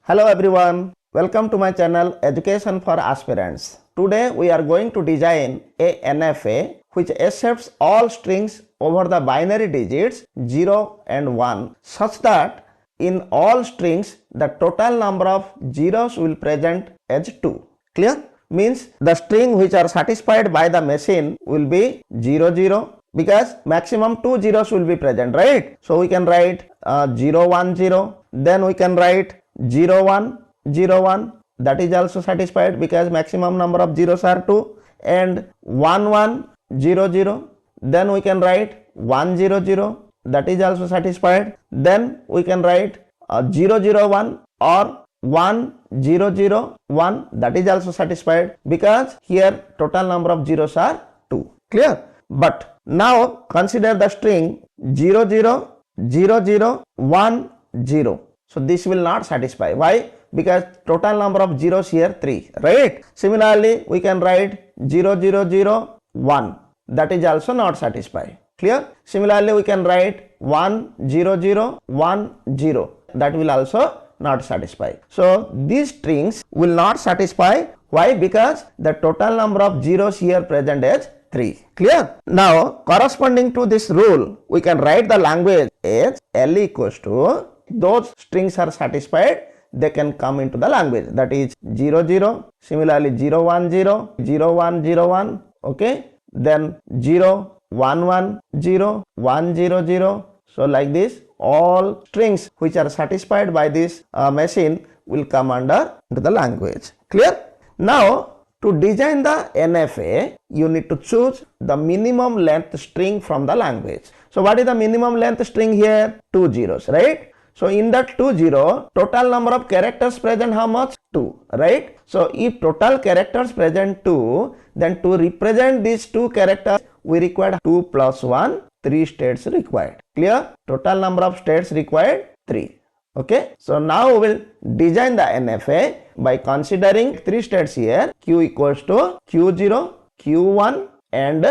Hello everyone, welcome to my channel Education for Aspirants. Today we are going to design a NFA which accepts all strings over the binary digits 0 and 1 such that in all strings the total number of zeros will present as 2. Clear? Means the string which are satisfied by the machine will be 0 0 because maximum 2 zeros will be present, right? So we can write 0 1 0, then we can write 0 1 0 1, that is also satisfied because maximum number of zeros are 2, and 1 1 0 0, then we can write 1 0 0, that is also satisfied. Then we can write 0 0 1 or 1 0 0 1, that is also satisfied because here total number of zeros are 2. Clear? But now consider the string 0 0 0 0 1 0. So this will not satisfy. Why? Because total number of zeros here 3, right? Similarly, we can write 0 0 0 1. That is also not satisfy. Clear? Similarly, we can write 1 0 0 1 0. That will also not satisfy. So these strings will not satisfy. Why? Because the total number of zeros here present is 3. Clear? Now corresponding to this rule, we can write the language as L equals to those strings are satisfied, they can come into the language, that is 0 0, similarly 0 1 0, 0 1 0 1, okay, then 0 1 1 0, 1 0 0. So like this all strings which are satisfied by this machine will come under into the language. Clear? Now to design the NFA, you need to choose the minimum length string from the language. So what is the minimum length string here? 2 zeros, right? So in that 2 0, total number of characters present how much? 2, right? So if total characters present 2, then to represent these 2 characters, we require 2 plus 1, 3 states required. Clear? Total number of states required 3. Okay. So now we will design the NFA by considering 3 states here. Q equals to Q0, Q1 and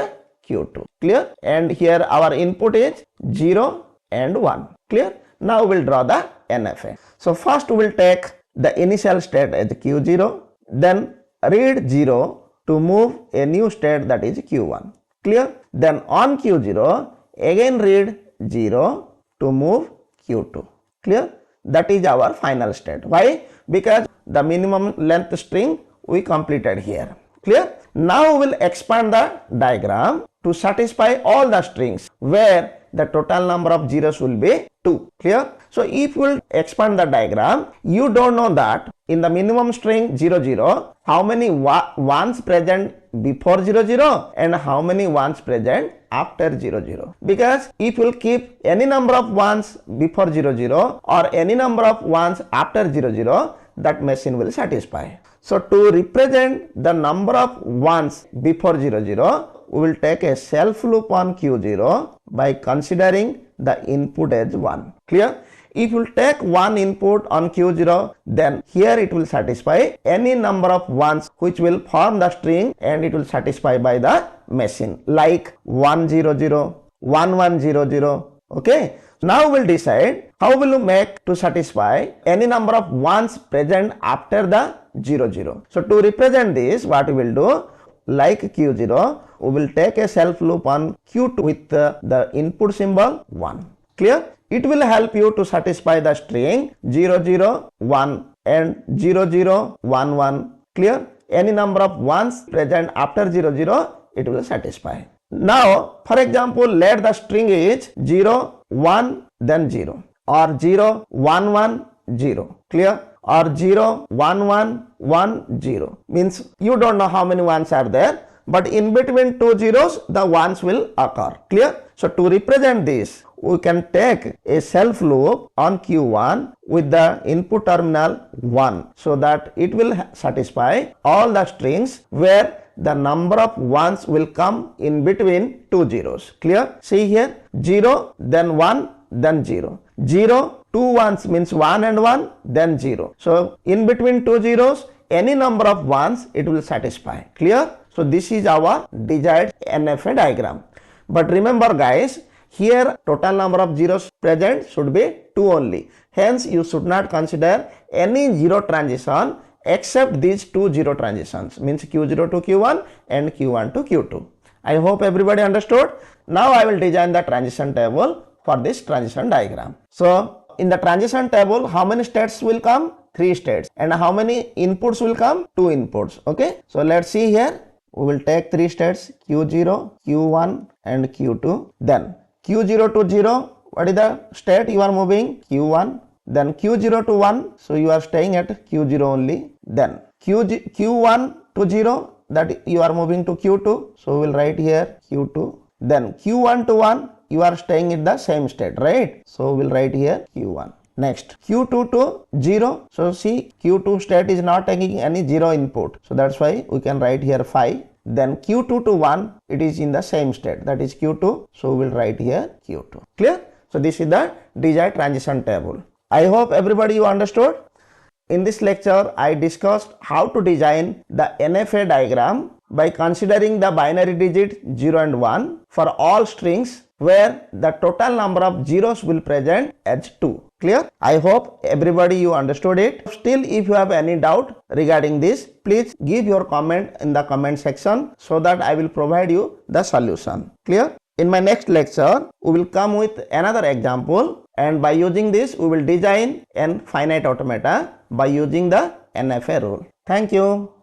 Q2. Clear? And here our input is 0 and 1. Clear? Now we will draw the NFA. So first we will take the initial state as Q0, then read 0 to move a new state, that is Q1. Clear? Then on Q0 again read 0 to move Q2. Clear? That is our final state. Why? Because the minimum length string we completed here. Clear? Now we will expand the diagram to satisfy all the strings where the total number of zeros will be 2. Clear? So if we will expand the diagram, you don't know that in the minimum string 0 0, how many ones present before 0 0 and how many ones present after 0 0. Because if you will keep any number of ones before 0 0 or any number of ones after 0 0, that machine will satisfy. So to represent the number of ones before 0 0, we will take a self loop on Q0 by considering the input as 1. Clear? If you take one input on Q0, then here it will satisfy any number of ones which will form the string and it will satisfy by the machine, like 1 0 0, 1 1 0 0. Okay. Now we'll decide how will you make to satisfy any number of ones present after the 0 0. So to represent this, what we will do, like Q0, we will take a self loop on Q2 with the input symbol 1. Clear? It will help you to satisfy the string 0 0 1 and 0 0 1 1. Clear? Any number of ones present after 0 0, it will satisfy. Now, for example, let the string is 0 1 then 0 or 0 1 1 0. Clear? Or 0 1 1 1 0. Means you don't know how many ones are there, but in between 2 zeros the ones will occur. Clear? So to represent this, we can take a self loop on Q1 with the input terminal 1 so that it will satisfy all the strings where the number of ones will come in between 2 zeros. Clear? See here, 0 then 1 then 0. 0, 2 ones means 1 and 1 then 0. So in between 2 zeros, any number of ones it will satisfy. Clear? So this is our desired NFA diagram. But remember guys, Here total number of zeros present should be 2 only. Hence you should not consider any zero transition except these two zero transitions, means Q0 to Q1 and Q1 to Q2. I hope everybody understood. Now I will design the transition table for this transition diagram. So in the transition table, how many states will come? 3 states. And how many inputs will come? 2 inputs. Okay. So let's see here. We will take 3 states, Q0, Q1 and Q2. Then Q0 to 0, what is the state you are moving? Q1. Then Q0 to 1, so you are staying at Q0 only. Then Q1 to 0, that you are moving to Q2, so we will write here Q2. Then Q1 to 1, you are staying in the same state, right? So we will write here Q1. Next, Q2 to 0, so see Q2 state is not taking any 0 input, so that's why we can write here 5. Then Q2 to 1, it is in the same state, that is Q2, so we will write here Q2. Clear? So this is the desired transition table. I hope everybody you understood. In this lecture, I discussed how to design the NFA diagram by considering the binary digit 0 and 1 for all strings where the total number of zeros will present as 2. Clear? I hope everybody you understood it. Still, if you have any doubt regarding this, please give your comment in the comment section so that I will provide you the solution. Clear? In my next lecture, we will come with another example, and by using this, we will design an finite automata by using the NFA rule. Thank you.